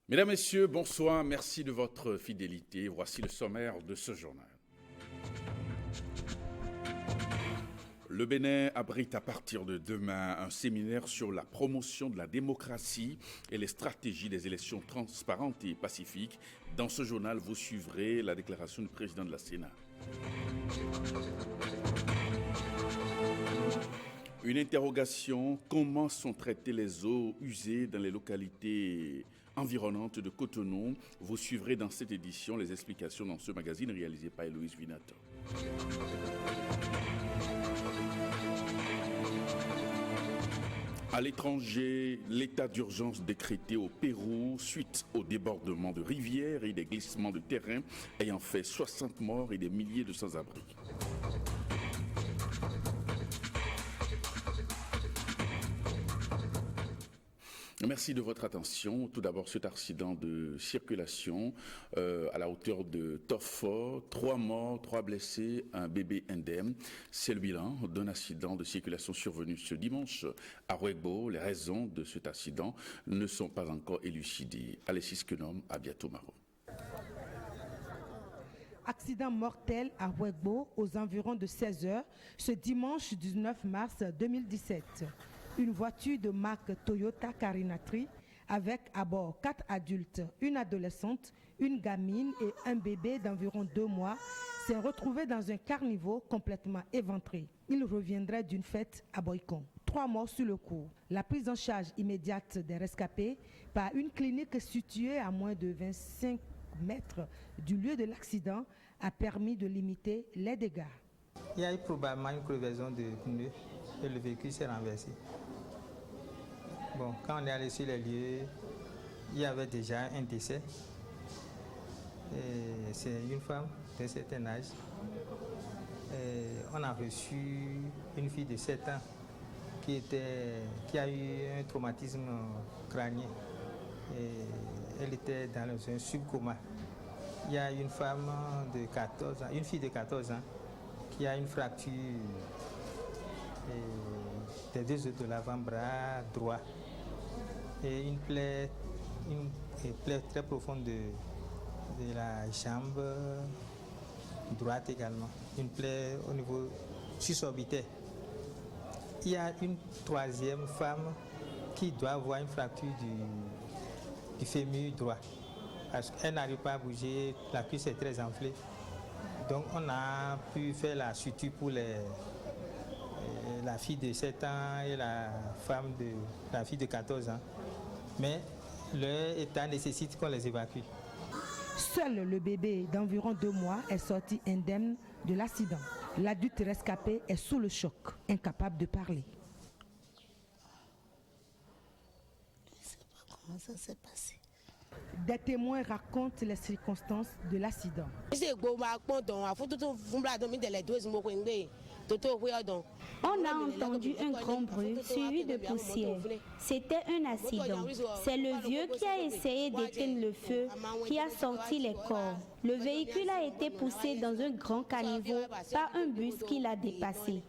Mesdames, Messieurs, bonsoir, merci de votre fidélité. Voici le sommaire de ce journal. Le Bénin abrite à partir de demain un séminaire sur la promotion de la démocratie et les stratégies des élections transparentes et pacifiques. Dans ce journal, vous suivrez la déclaration du président de la Sénat. Une interrogation, comment sont traitées les eaux usées dans les localités environnantes de Cotonou? Vous suivrez dans cette édition les explications dans ce magazine réalisé par Héloïse Vinato. À l'étranger, l'état d'urgence décrété au Pérou suite au débordement de rivières et des glissements de terrain ayant fait 60 morts et des milliers de sans-abri. Merci de votre attention. Tout d'abord, cet accident de circulation à la hauteur de Tofo, 3 morts, 3 blessés, un bébé indemne. C'est le bilan d'un accident de circulation survenu ce dimanche à Ouegbo. Les raisons de cet accident ne sont pas encore élucidées. Alexis Kenom, à bientôt Maro. Accident mortel à Ouegbo aux environs de 16h ce dimanche 19 mars 2017. Une voiture de marque Toyota Carinatri avec à bord 4 adultes, une adolescente, une gamine et un bébé d'environ 2 mois s'est retrouvée dans un carniveau complètement éventré. Il reviendrait d'une fête à Boycon. 3 morts sur le coup. La prise en charge immédiate des rescapés par une clinique située à moins de 25 mètres du lieu de l'accident a permis de limiter les dégâts. Il y a eu probablement une crevaison de pneus et le véhicule s'est renversé. Bon, quand on est allé sur les lieux, il y avait déjà un décès. C'est une femme d'un certain âge. On a reçu une fille de 7 ans qui a eu un traumatisme crânien. Elle était dans un subcoma. Il y a une femme de 14 ans, une fille de 14 ans qui a une fracture des 2 os de l'avant-bras droit et une plaie très profonde de la jambe droite également, une plaie au niveau suborbitaire. Il y a une 3e femme qui doit avoir une fracture du fémur droit parce qu'elle n'arrive pas à bouger, la cuisse est très enflée. Donc on a pu faire la suture pour la fille de 7 ans et la fille de 14 ans. Mais leur état nécessite qu'on les évacue. Seul le bébé d'environ 2 mois est sorti indemne de l'accident. L'adulte rescapé est sous le choc, incapable de parler. Je ne sais pas comment ça s'est passé. Des témoins racontent les circonstances de l'accident. On a entendu un grand bruit suivi de poussière. C'était un accident. C'est le vieux qui a essayé d'éteindre le feu qui a sorti les corps. Le véhicule a été poussé dans un grand caniveau par un bus qui l'a dépassé.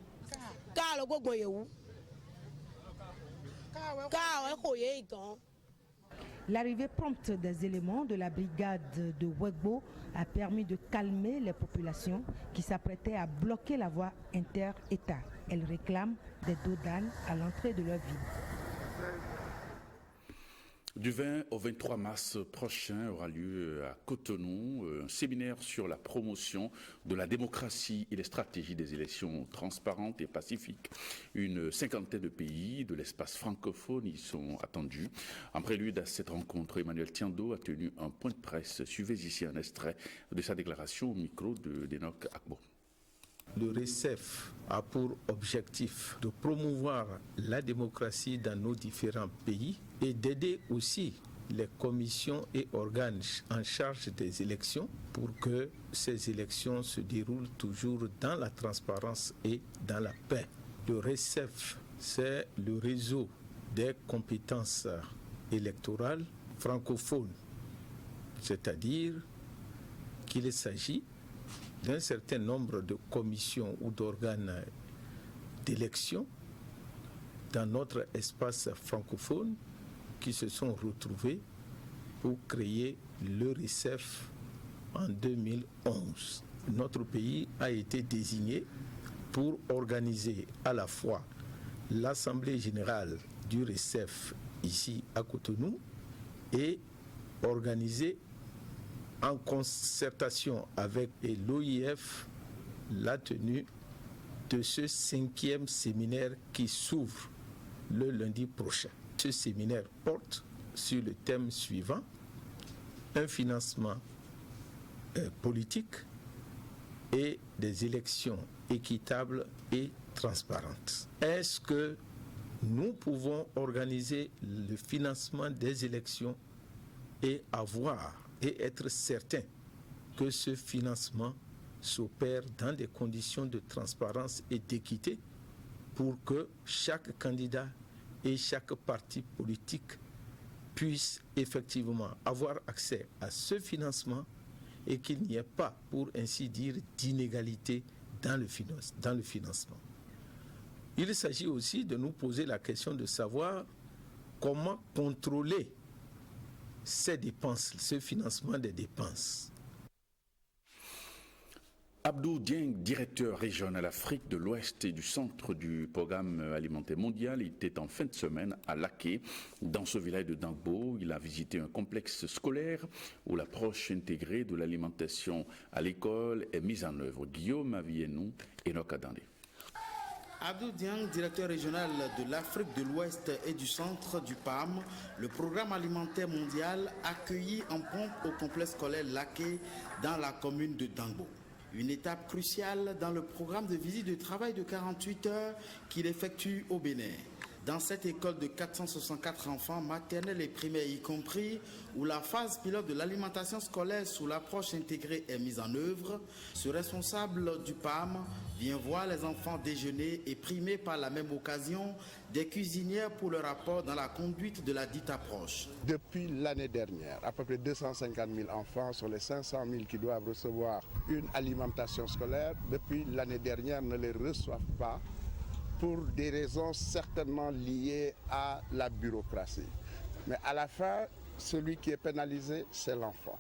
L'arrivée prompte des éléments de la brigade de Ouegbo a permis de calmer les populations qui s'apprêtaient à bloquer la voie inter-État. Elles réclament des dos d'âne à l'entrée de leur ville. Du 20 au 23 mars prochain aura lieu à Cotonou un séminaire sur la promotion de la démocratie et les stratégies des élections transparentes et pacifiques. Une 50aine de pays de l'espace francophone y sont attendus. En prélude à cette rencontre, Emmanuel Tiando a tenu un point de presse. Suivez ici un extrait de sa déclaration au micro d'Enoch Akbo. Le RECEF a pour objectif de promouvoir la démocratie dans nos différents pays et d'aider aussi les commissions et organes en charge des élections pour que ces élections se déroulent toujours dans la transparence et dans la paix. Le RECEF, c'est le réseau des compétences électorales francophones, c'est-à-dire qu'il s'agit d'un certain nombre de commissions ou d'organes d'élection dans notre espace francophone qui se sont retrouvés pour créer le RECEF en 2011. Notre pays a été désigné pour organiser à la fois l'Assemblée générale du RECEF ici à Cotonou et organiser en concertation avec l'OIF la tenue de ce 5e séminaire qui s'ouvre le lundi prochain. Ce séminaire porte sur le thème suivant: un financement politique et des élections équitables et transparentes. Est-ce que nous pouvons organiser le financement des élections et être certain que ce financement s'opère dans des conditions de transparence et d'équité pour que chaque candidat et chaque parti politique puisse effectivement avoir accès à ce financement et qu'il n'y ait pas, pour ainsi dire, d'inégalité dans le financement. Il s'agit aussi de nous poser la question de savoir comment contrôler ces dépenses, ce financement des dépenses. Abdou Dieng, directeur régional Afrique de l'Ouest et du centre du programme alimentaire mondial, était en fin de semaine à Laké, dans ce village de Dangbo. Il a visité un complexe scolaire où l'approche intégrée de l'alimentation à l'école est mise en œuvre. Guillaume Avienou et Nokadandé. Abdou Dieng, directeur régional de l'Afrique de l'Ouest et du centre du PAM, le programme alimentaire mondial, accueilli en pompe au complexe scolaire Laké dans la commune de Dangbo. Une étape cruciale dans le programme de visite de travail de 48 heures qu'il effectue au Bénin. Dans cette école de 464 enfants, maternels et primaires y compris, où la phase pilote de l'alimentation scolaire sous l'approche intégrée est mise en œuvre, ce responsable du PAM vient voir les enfants déjeuner et primer par la même occasion des cuisinières pour leur apport dans la conduite de la dite approche. Depuis l'année dernière, à peu près 250 000 enfants sur les 500 000 qui doivent recevoir une alimentation scolaire, depuis l'année dernière ne les reçoivent pas pour des raisons certainement liées à la bureaucratie. Mais à la fin, celui qui est pénalisé, c'est l'enfant.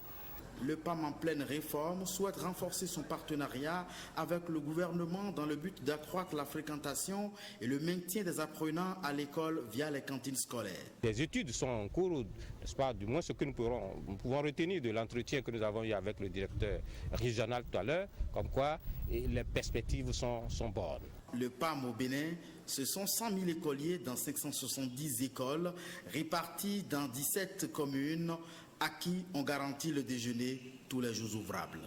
Le PAM en pleine réforme souhaite renforcer son partenariat avec le gouvernement dans le but d'accroître la fréquentation et le maintien des apprenants à l'école via les cantines scolaires. Des études sont en cours, n'est-ce pas, du moins ce que nous pouvons retenir de l'entretien que nous avons eu avec le directeur régional tout à l'heure, comme quoi les perspectives sont bonnes. Le PAM au Bénin, ce sont 100 000 écoliers dans 570 écoles réparties dans 17 communes à qui on garantit le déjeuner tous les jours ouvrables.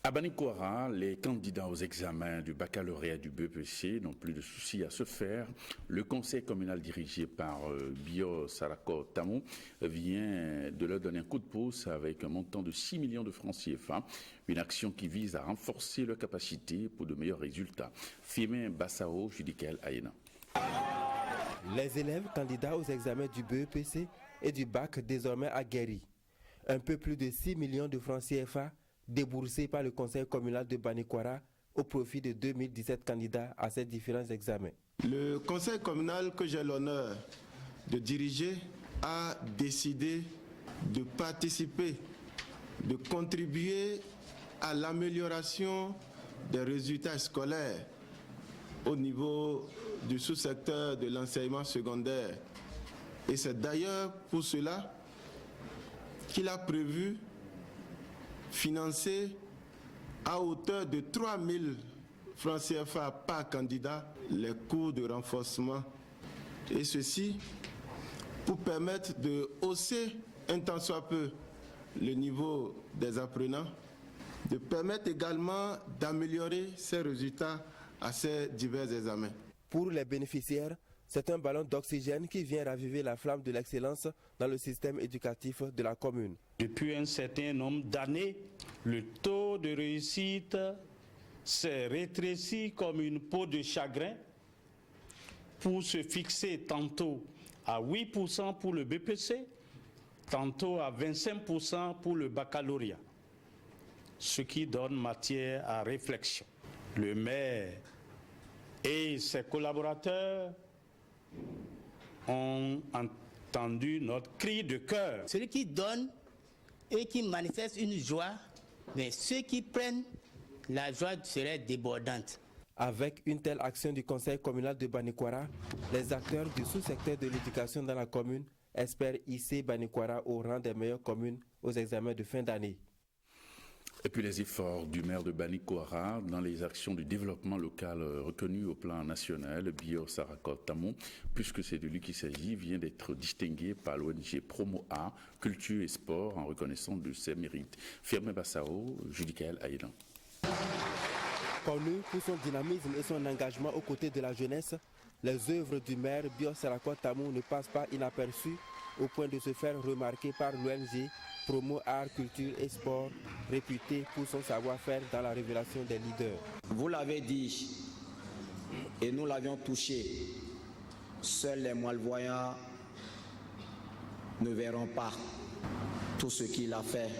À Banikwara, les candidats aux examens du baccalauréat du BEPC n'ont plus de soucis à se faire. Le conseil communal dirigé par Bio Sarako Tamou vient de leur donner un coup de pouce avec un montant de 6 millions de francs CFA, une action qui vise à renforcer leur capacité pour de meilleurs résultats. Fimin Bassao, Judikel Aïna. Les élèves candidats aux examens du BEPC et du bac désormais aguerris. Un peu plus de 6 millions de francs CFA déboursés par le conseil communal de Banikwara au profit de 2017 candidats à ces différents examens. Le conseil communal que j'ai l'honneur de diriger a décidé de participer, de contribuer à l'amélioration des résultats scolaires au niveau du sous-secteur de l'enseignement secondaire. Et c'est d'ailleurs pour cela qu'il a prévu financer à hauteur de 3 000 francs CFA par candidat les cours de renforcement. Et ceci pour permettre de hausser un tant soit peu le niveau des apprenants, de permettre également d'améliorer ces résultats à ces divers examens. Pour les bénéficiaires, c'est un ballon d'oxygène qui vient raviver la flamme de l'excellence dans le système éducatif de la commune. Depuis un certain nombre d'années, le taux de réussite s'est rétréci comme une peau de chagrin pour se fixer tantôt à 8% pour le BPC, tantôt à 25% pour le baccalauréat, ce qui donne matière à réflexion. Le maire et ses collaborateurs ont entendu notre cri de cœur. Celui qui donne et qui manifeste une joie, mais ceux qui prennent la joie serait débordante. Avec une telle action du conseil communal de Banikwara, les acteurs du sous-secteur de l'éducation dans la commune espèrent hisser Banikwara au rang des meilleures communes aux examens de fin d'année. Et puis les efforts du maire de Banikwara dans les actions du développement local reconnues au plan national, Bio Sarakot Tamou, puisque c'est de lui qu'il s'agit, vient d'être distingué par l'ONG Promo A, Culture et Sport en reconnaissance de ses mérites. Firmin Bassao, Judicaël Aïdan. Connu pour son dynamisme et son engagement aux côtés de la jeunesse, les œuvres du maire Bio Sarakot Tamou ne passent pas inaperçues au point de se faire remarquer par l'ONG Promo Art, Culture et Sport, réputée pour son savoir-faire dans la révélation des leaders. Vous l'avez dit, et nous l'avions touché, seuls les malvoyants ne verront pas tout ce qu'il a fait,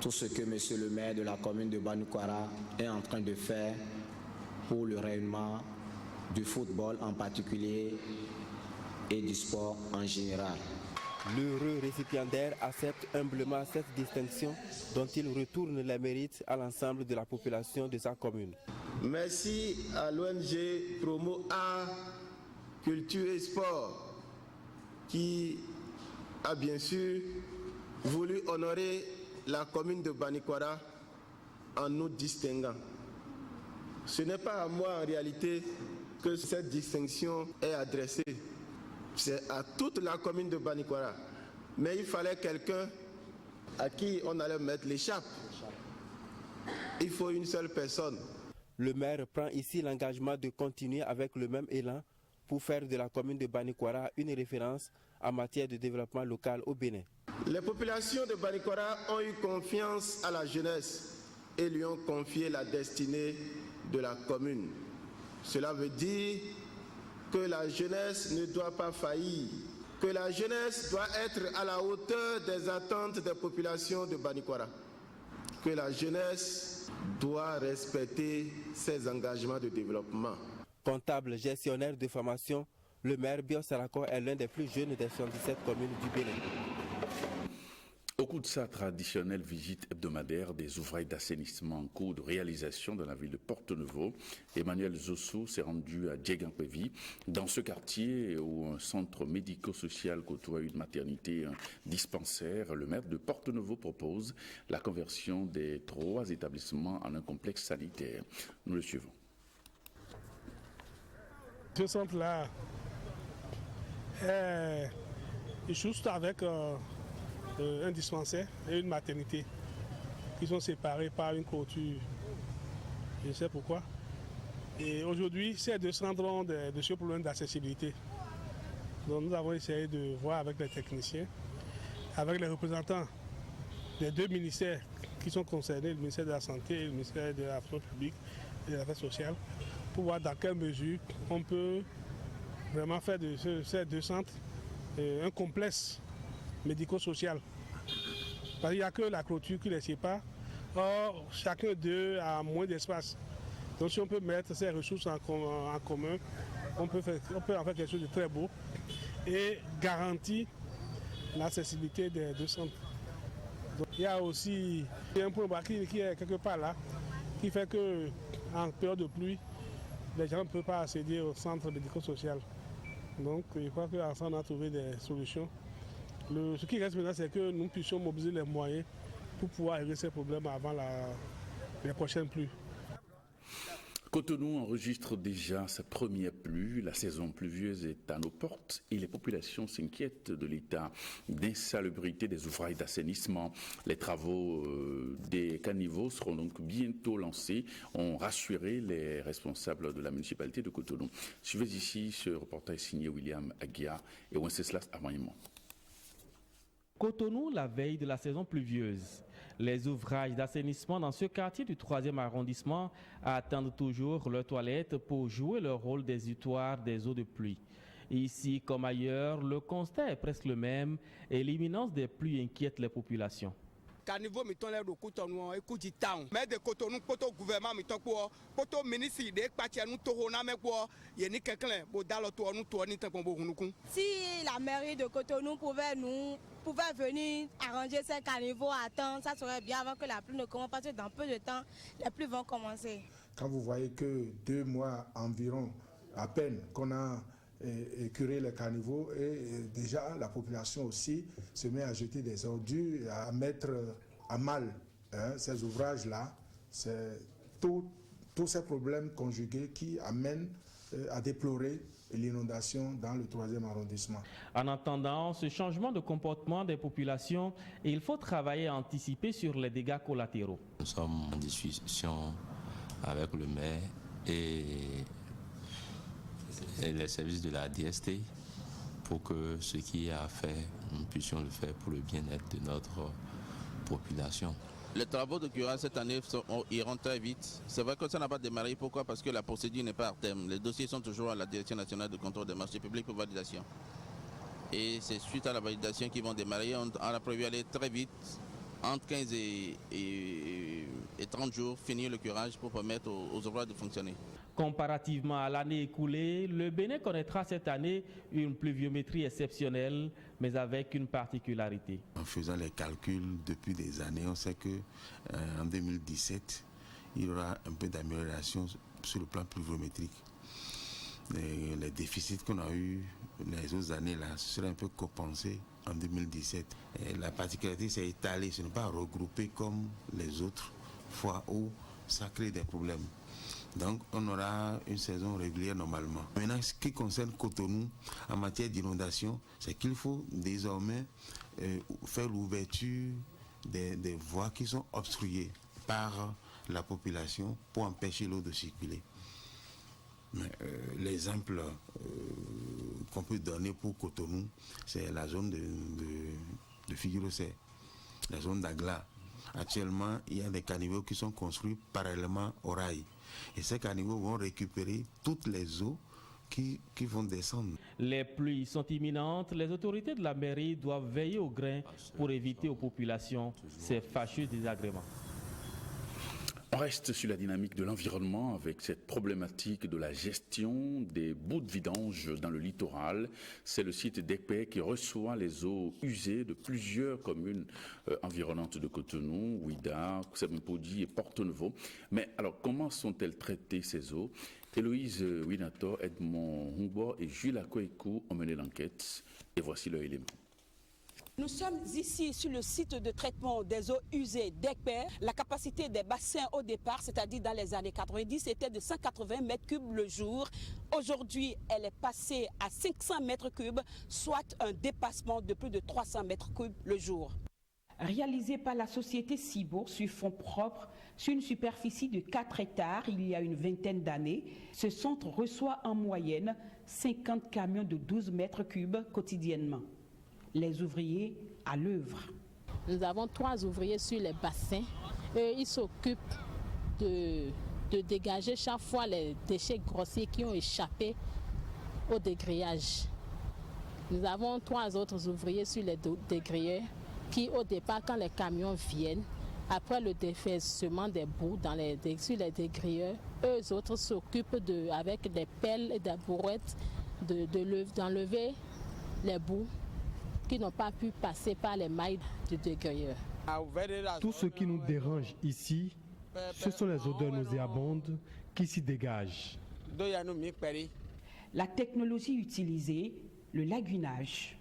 tout ce que monsieur le maire de la commune de Banikwara est en train de faire pour le rayonnement du football en particulier et du sport en général. L'heureux récipiendaire accepte humblement cette distinction dont il retourne les mérites à l'ensemble de la population de sa commune. Merci à l'ONG Promo A, Culture et Sport qui a bien sûr voulu honorer la commune de Banikwara en nous distinguant. Ce n'est pas à moi en réalité que cette distinction est adressée. C'est à toute la commune de Banikwara. Mais il fallait quelqu'un à qui on allait mettre l'écharpe. Il faut une seule personne. Le maire prend ici l'engagement de continuer avec le même élan pour faire de la commune de Banikwara une référence en matière de développement local au Bénin. Les populations de Banikwara ont eu confiance à la jeunesse et lui ont confié la destinée de la commune. Cela veut dire que la jeunesse ne doit pas faillir, que la jeunesse doit être à la hauteur des attentes des populations de Banikwara, que la jeunesse doit respecter ses engagements de développement. Comptable gestionnaire de formation, le maire Bio Sarakot est l'un des plus jeunes des 77 communes du Bénin. Au cours de sa traditionnelle visite hebdomadaire des ouvrages d'assainissement en cours de réalisation dans la ville de Porto-Novo, Emmanuel Zosso s'est rendu à Djeganpevi. Dans ce quartier où un centre médico-social côtoie une maternité et un dispensaire, le maire de Porto-Novo propose la conversion des 3 établissements en un complexe sanitaire. Nous le suivons. Ce centre-là est juste avec un dispensaire et une maternité qui sont séparés par une clôture. Je sais pourquoi. Et aujourd'hui, ces 2 centres ont de ce problème d'accessibilité. Donc nous avons essayé de voir avec les techniciens, avec les représentants des 2 ministères qui sont concernés, le ministère de la Santé et le ministère de la Fonction publique et de l'Affaires sociales, pour voir dans quelle mesure on peut vraiment faire de ces 2 centres un complexe médico-social. Parce qu'il n'y a que la clôture qui les sépare. Or, chacun d'eux a moins d'espace. Donc si on peut mettre ces ressources en commun, on peut en faire quelque chose de très beau et garantir l'accessibilité des 2 centres. Donc, il y a aussi un point qui est quelque part là, qui fait qu'en période de pluie, les gens ne peuvent pas accéder au centre médico-social. Donc je crois qu'ensemble on a trouvé des solutions. Ce qui reste maintenant, c'est que nous puissions mobiliser les moyens pour pouvoir régler ces problèmes avant les prochaines pluies. Cotonou enregistre déjà sa première pluie. La saison pluvieuse est à nos portes et les populations s'inquiètent de l'état d'insalubrité des ouvrages d'assainissement. Les travaux des caniveaux seront donc bientôt lancés, ont rassuré les responsables de la municipalité de Cotonou. Suivez ici ce reportage signé William Aguia et Wenceslas Amaïmon. Cotonou, la veille de la saison pluvieuse. Les ouvrages d'assainissement dans ce quartier du 3e arrondissement attendent toujours leurs toilettes pour jouer le rôle d'exutoire des eaux de pluie. Ici comme ailleurs, le constat est presque le même et l'imminence des pluies inquiète les populations. Caniveau mi ton le do Cotonou e Kuti town. Mais de Cotonou poto gouvernement mi ton ko poto ministre de patia nous to na me ko ye ni quelqu'un bo dalo to nous to ni tan bo hunukun. Si la mairie de Cotonou pouvait venir arranger ces caniveaux à temps, ça serait bien avant que la pluie ne commence, parce que dans peu de temps, les pluies vont commencer. Quand vous voyez que 2 mois environ, à peine qu'on a curé les caniveaux, et déjà la population aussi se met à jeter des ordures, à mettre à mal ces ouvrages-là, c'est tous ces problèmes conjugués qui amènent à déplorer l'inondation dans le 3e arrondissement. En attendant ce changement de comportement des populations, il faut travailler à anticiper sur les dégâts collatéraux. Nous sommes en discussion avec le maire et les services de la DST pour que ce qui est à faire, nous puissions le faire pour le bien-être de notre population. Les travaux de curage cette année iront très vite. C'est vrai que ça n'a pas démarré. Pourquoi? Parce que la procédure n'est pas à terme. Les dossiers sont toujours à la Direction nationale de contrôle des marchés publics pour validation. Et c'est suite à la validation qu'ils vont démarrer. On a prévu aller très vite, entre 15 et 30 jours, finir le curage pour permettre aux ouvrages de fonctionner. Comparativement à l'année écoulée, le Bénin connaîtra cette année une pluviométrie exceptionnelle, mais avec une particularité. En faisant les calculs depuis des années, on sait qu'en 2017, il y aura un peu d'amélioration sur le plan pluviométrique. Les déficits qu'on a eus les autres années là seraient un peu compensés en 2017. Et la particularité, c'est étalé, ce n'est pas regroupé comme les autres fois où ça crée des problèmes. Donc on aura une saison régulière normalement. Maintenant, ce qui concerne Cotonou en matière d'inondation, c'est qu'il faut désormais faire l'ouverture des voies qui sont obstruées par la population pour empêcher l'eau de circuler. L'exemple qu'on peut donner pour Cotonou, c'est la zone de Figuerossé, la zone d'Agla. Actuellement, il y a des caniveaux qui sont construits parallèlement au rail. Et ces caniveaux vont récupérer toutes les eaux qui vont descendre. Les pluies sont imminentes. Les autorités de la mairie doivent veiller au grain pour éviter aux populations ces fâcheux désagréments. On reste sur la dynamique de l'environnement avec cette problématique de la gestion des boues de vidange dans le littoral. C'est le site d'Ekpé qui reçoit les eaux usées de plusieurs communes environnantes de Cotonou, Ouida, Koussabimpodi et Porto-Novo. Mais alors, comment sont-elles traitées ces eaux? Héloïse Winato, Edmond Humbo et Jules Akoekou ont mené l'enquête. Et voici leur élément. Nous sommes ici sur le site de traitement des eaux usées d'Ekpé. La capacité des bassins au départ, c'est-à-dire dans les années 90, était de 180 mètres cubes le jour. Aujourd'hui, elle est passée à 500 mètres cubes, soit un dépassement de plus de 300 mètres cubes le jour. Réalisé par la société Cibo sur fonds propres, sur une superficie de 4 hectares il y a une vingtaine d'années, ce centre reçoit en moyenne 50 camions de 12 mètres cubes quotidiennement. Les ouvriers à l'œuvre. Nous avons 3 ouvriers sur les bassins. Ils s'occupent de dégager chaque fois les déchets grossiers qui ont échappé au dégrillage. Nous avons 3 autres ouvriers sur les dégrilleurs qui, au départ, quand les camions viennent, après le défaissement des boues sur les dégrilleurs, eux autres s'occupent avec des pelles et des brouettes d'enlever les boues qui n'ont pas pu passer par les mailles du dégrilleur. Tout ce qui nous dérange ici, ce sont les odeurs nauséabondes qui s'y dégagent. La technologie utilisée, le lagunage.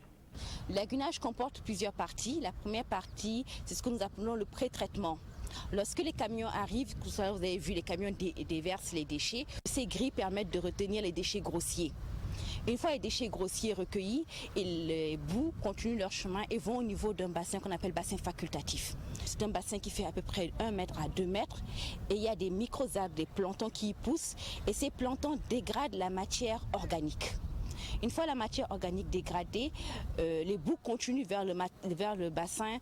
Le lagunage comporte plusieurs parties. La première partie, c'est ce que nous appelons le pré-traitement. Lorsque les camions arrivent, vous avez vu, les camions déversent les déchets. Ces grilles permettent de retenir les déchets grossiers. Une fois les déchets grossiers recueillis, les boues continuent leur chemin et vont au niveau d'un bassin qu'on appelle bassin facultatif. C'est un bassin qui fait à peu près 1 mètre à 2 mètres et il y a des micro-algues, des planktons qui y poussent et ces planktons dégradent la matière organique. Une fois la matière organique dégradée, les boues continuent vers le bassin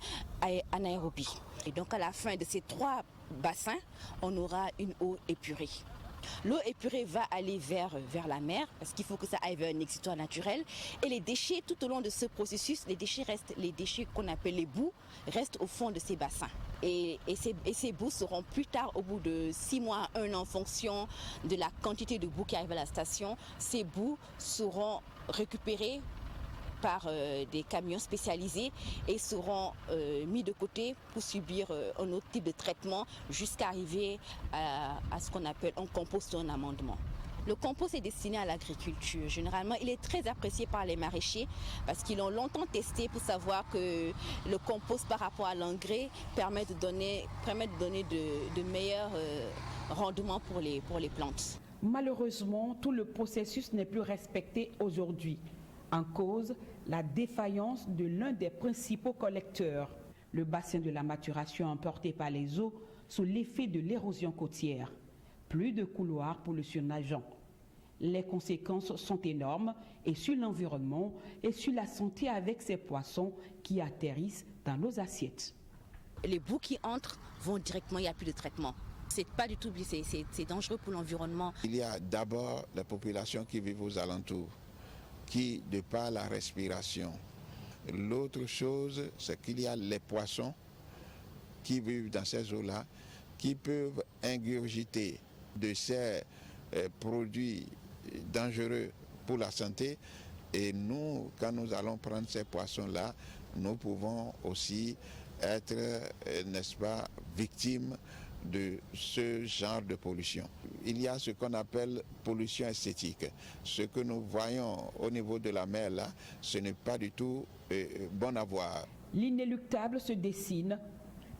anaérobie. Et donc à la fin de ces 3 bassins, on aura une eau épurée. L'eau épurée va aller vers la mer parce qu'il faut que ça aille vers un exutoire naturel. Et les déchets, tout au long de ce processus, les déchets qu'on appelle les boues, restent au fond de ces bassins. Et ces boues seront plus tard, au bout de 6 mois à 1 an, en fonction de la quantité de boues qui arrivent à la station, ces boues seront récupérées par des camions spécialisés et seront mis de côté pour subir un autre type de traitement jusqu'à arriver à ce qu'on appelle un compost ou un amendement. Le compost est destiné à l'agriculture. Généralement, il est très apprécié par les maraîchers parce qu'ils l'ont longtemps testé pour savoir que le compost par rapport à l'engrais permet de donner de meilleurs rendements pour les plantes. Malheureusement, tout le processus n'est plus respecté aujourd'hui. En cause, la défaillance de l'un des principaux collecteurs, le bassin de la maturation emporté par les eaux sous l'effet de l'érosion côtière. Plus de couloirs pour le surnageant. Les conséquences sont énormes et sur l'environnement et sur la santé avec ces poissons qui atterrissent dans nos assiettes. Les boues qui entrent vont directement, il n'y a plus de traitement. C'est pas du tout, c'est dangereux pour l'environnement. Il y a d'abord la population qui vit aux alentours, qui, de par la respiration. L'autre chose, c'est qu'il y a les poissons qui vivent dans ces eaux-là, qui peuvent ingurgiter de ces produits dangereux pour la santé. Et nous, quand nous allons prendre ces poissons-là, nous pouvons aussi être, n'est-ce pas, victimes de ce genre de pollution. Il y a ce qu'on appelle pollution esthétique. Ce que nous voyons au niveau de la mer là, ce n'est pas du tout bon à voir. L'inéluctable se dessine.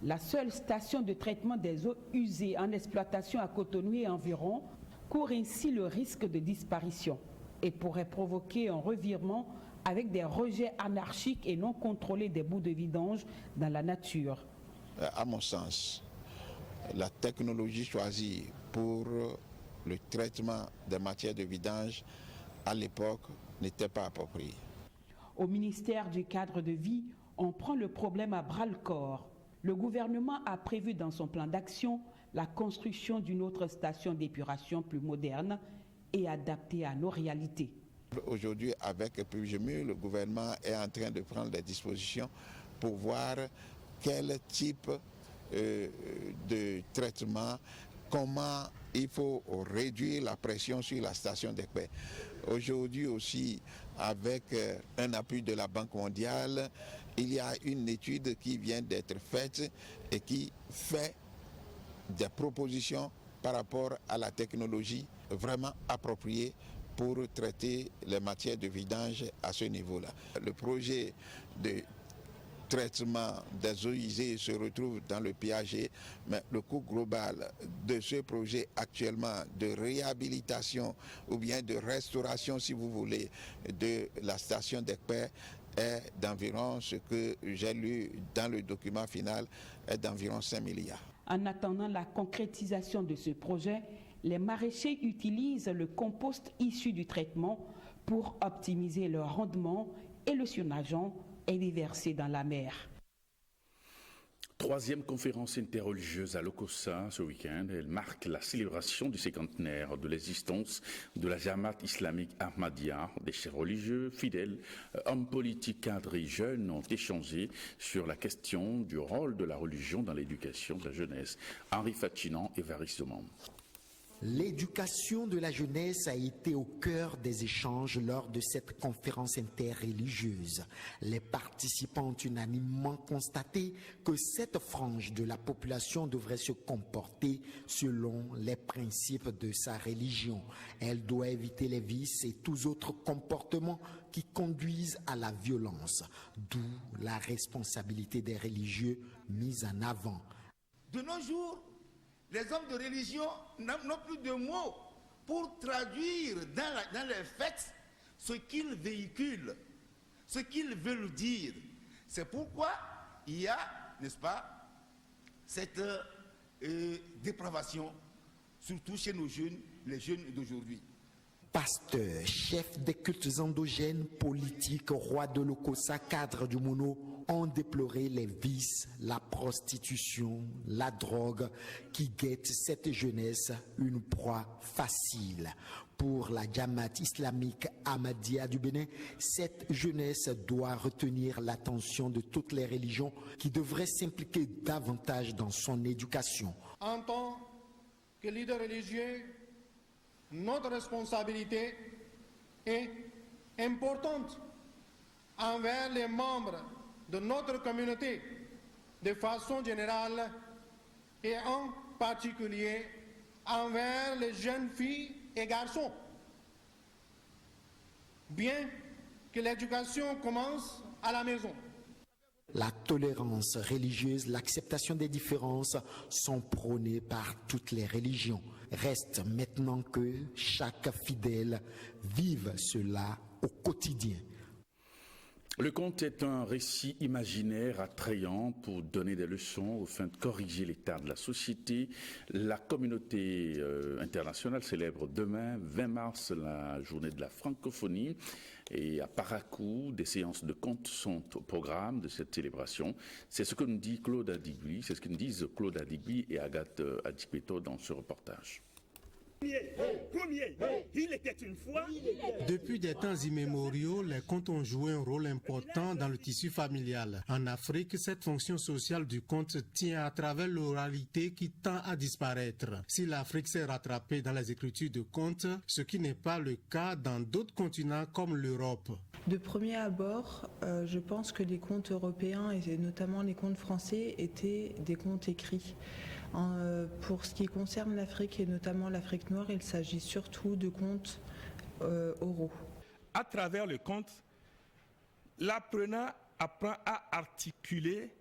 La seule station de traitement des eaux usées en exploitation à Cotonou et environ court ainsi le risque de disparition et pourrait provoquer un revirement avec des rejets anarchiques et non contrôlés des boues de vidange dans la nature. À mon sens, la technologie choisie pour le traitement des matières de vidange à l'époque n'était pas appropriée. Au ministère du cadre de vie, on prend le problème à bras-le-corps. Le gouvernement a prévu dans son plan d'action la construction d'une autre station d'épuration plus moderne et adaptée à nos réalités. Aujourd'hui, avec PUGMU, le gouvernement est en train de prendre des dispositions pour voir quel type de traitement, comment il faut réduire la pression sur la station d'Ekpé. Aujourd'hui aussi, avec un appui de la Banque mondiale, il y a une étude qui vient d'être faite et qui fait des propositions par rapport à la technologie vraiment appropriée pour traiter les matières de vidange à ce niveau-là. Le projet de traitement des eaux usées se retrouve dans le PAG, mais le coût global de ce projet actuellement de réhabilitation ou bien de restauration, si vous voulez, de la station d'Ekpé est d'environ, ce que j'ai lu dans le document final, est d'environ 5 milliards. En attendant la concrétisation de ce projet, les maraîchers utilisent le compost issu du traitement pour optimiser leur rendement et le surnageant est déversé dans la mer. Troisième conférence interreligieuse à Lokossa ce week-end. Elle marque la célébration du cinquantenaire de l'existence de la Jamaat islamique Ahmadiyya. Des chefs religieux, fidèles, hommes politiques, cadres et jeunes ont échangé sur la question du rôle de la religion dans l'éducation de la jeunesse. Henri Fachinan et Varis Doman. L'éducation de la jeunesse a été au cœur des échanges lors de cette conférence interreligieuse. Les participants ont unanimement constaté que cette frange de la population devrait se comporter selon les principes de sa religion. Elle doit éviter les vices et tous autres comportements qui conduisent à la violence, d'où la responsabilité des religieux mise en avant. De nos jours, les hommes de religion n'ont plus de mots pour traduire dans les faits ce qu'ils véhiculent, ce qu'ils veulent dire. C'est pourquoi il y a, n'est-ce pas, cette dépravation, surtout chez nos jeunes, les jeunes d'aujourd'hui. Pasteurs, chefs des cultes endogènes, politiques, rois de l'Okossa, cadres du Mono, ont déploré les vices, la prostitution, la drogue qui guettent cette jeunesse, une proie facile. Pour la Jamaat islamique Ahmadiyya du Bénin, cette jeunesse doit retenir l'attention de toutes les religions qui devraient s'impliquer davantage dans son éducation. En tant que leader religieux, notre responsabilité est importante envers les membres de notre communauté de façon générale et en particulier envers les jeunes filles et garçons. Bien que l'éducation commence à la maison. La tolérance religieuse, l'acceptation des différences sont prônées par toutes les religions. Reste maintenant que chaque fidèle vive cela au quotidien. Le conte est un récit imaginaire attrayant pour donner des leçons afin de corriger l'état de la société. La communauté internationale célèbre demain, 20 mars, la journée de la francophonie. Et à Parakou, des séances de contes sont au programme de cette célébration. C'est ce que nous dit Claude Adigui, c'est ce que nous disent Claude Adigui et Agathe Adjikpeto dans ce reportage. Il était une fois. Depuis des temps immémoriaux, les contes ont joué un rôle important dans le tissu familial. En Afrique, cette fonction sociale du conte tient à travers l'oralité qui tend à disparaître. Si l'Afrique s'est rattrapée dans les écritures de contes, ce qui n'est pas le cas dans d'autres continents comme l'Europe. De premier abord, je pense que les contes européens et notamment les contes français étaient des contes écrits. Pour ce qui concerne l'Afrique et notamment l'Afrique noire, il s'agit surtout de contes oraux. À travers le conte, l'apprenant apprend à articuler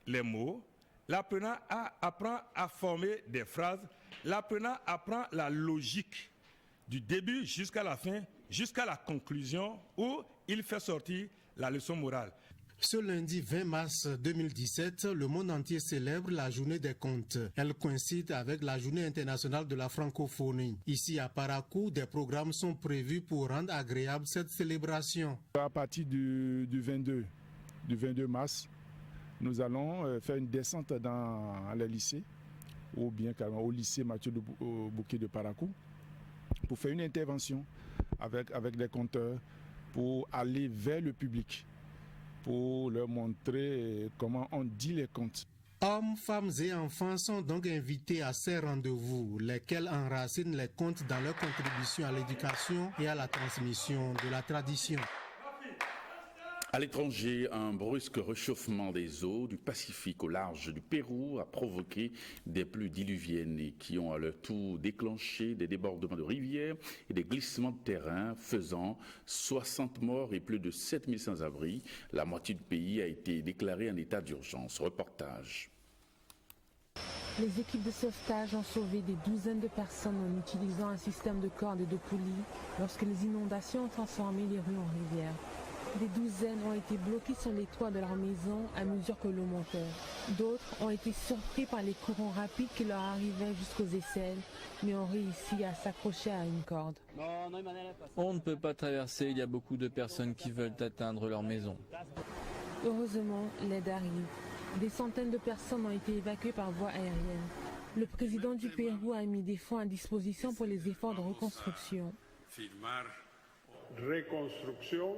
les mots, l'apprenant apprend à former des phrases, l'apprenant apprend la logique du début jusqu'à la fin, jusqu'à la conclusion où il fait sortir la leçon morale. Ce lundi 20 mars 2017, le monde entier célèbre la journée des contes. Elle coïncide avec la journée internationale de la francophonie. Ici à Parakou, des programmes sont prévus pour rendre agréable cette célébration. À partir du 22 mars, nous allons faire une descente dans les lycées, ou bien carrément au lycée Mathieu Bouquet de Parakou, pour faire une intervention avec les conteurs, pour aller vers le public, pour leur montrer comment on dit les contes. Hommes, femmes et enfants sont donc invités à ces rendez-vous, lesquels enracinent les contes dans leur contribution à l'éducation et à la transmission de la tradition. À l'étranger, un brusque réchauffement des eaux du Pacifique au large du Pérou a provoqué des pluies diluviennes et qui ont à leur tour déclenché des débordements de rivières et des glissements de terrain faisant 60 morts et plus de 7 000 sans-abri. La moitié du pays a été déclarée en état d'urgence. Reportage. Les équipes de sauvetage ont sauvé des douzaines de personnes en utilisant un système de cordes et de poulies lorsque les inondations ont transformé les rues en rivières. Des douzaines ont été bloquées sur les toits de leur maison à mesure que l'eau montait. D'autres ont été surpris par les courants rapides qui leur arrivaient jusqu'aux aisselles, mais ont réussi à s'accrocher à une corde. On ne peut pas traverser, il y a beaucoup de personnes qui veulent atteindre leur maison. Heureusement, l'aide arrive. Des centaines de personnes ont été évacuées par voie aérienne. Le président du Pérou a mis des fonds à disposition pour les efforts de reconstruction.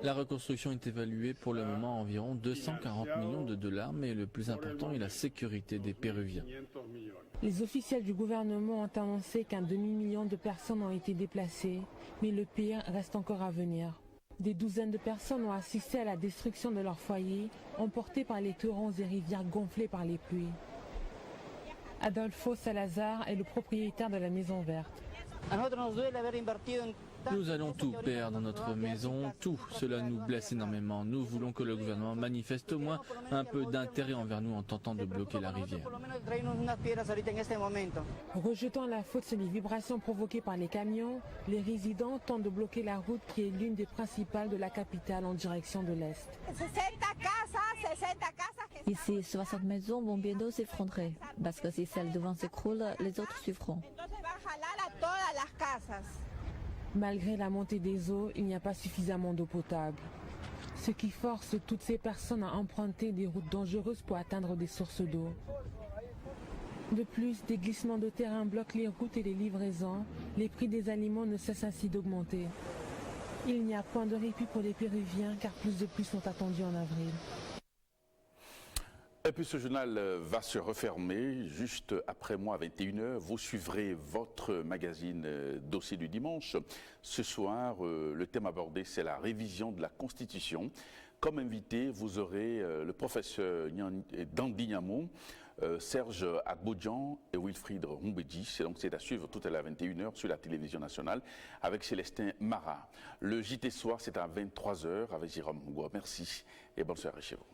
La reconstruction est évaluée pour le moment à environ 240 millions de dollars, mais le plus important est la sécurité des Péruviens. Les officiels du gouvernement ont annoncé qu'un demi-million de personnes ont été déplacées, mais le pire reste encore à venir. Des douzaines de personnes ont assisté à la destruction de leurs foyers, emportés par les torrents et rivières gonflées par les pluies. Adolfo Salazar est le propriétaire de la Maison Verte. Nous allons tout perdre, notre maison, tout. Cela nous blesse énormément. Nous voulons que le gouvernement manifeste au moins un peu d'intérêt envers nous en tentant de bloquer la rivière. Rejetant la faute sur les vibrations provoquées par les camions, les résidents tentent de bloquer la route qui est l'une des principales de la capitale en direction de l'Est. Ici, 60 maisons vont bientôt s'effondrer, parce que si celles devant s'écroulent, les autres suivront. Malgré la montée des eaux, il n'y a pas suffisamment d'eau potable, ce qui force toutes ces personnes à emprunter des routes dangereuses pour atteindre des sources d'eau. De plus, des glissements de terrain bloquent les routes et les livraisons. Les prix des aliments ne cessent ainsi d'augmenter. Il n'y a point de répit pour les Péruviens car plus de pluies sont attendues en avril. Et puis ce journal va se refermer juste après moi à 21h. Vous suivrez votre magazine Dossier du dimanche. Ce soir, le thème abordé, c'est la révision de la Constitution. Comme invité, vous aurez le professeur Dandi Nyamo, Serge Agbodjan et Wilfried Rumbedji. C'est à suivre tout à l'heure à 21h sur la télévision nationale avec Célestin Marat. Le JT Soir, c'est à 23h avec Jérôme Ngoua. Merci et bonne soirée chez vous.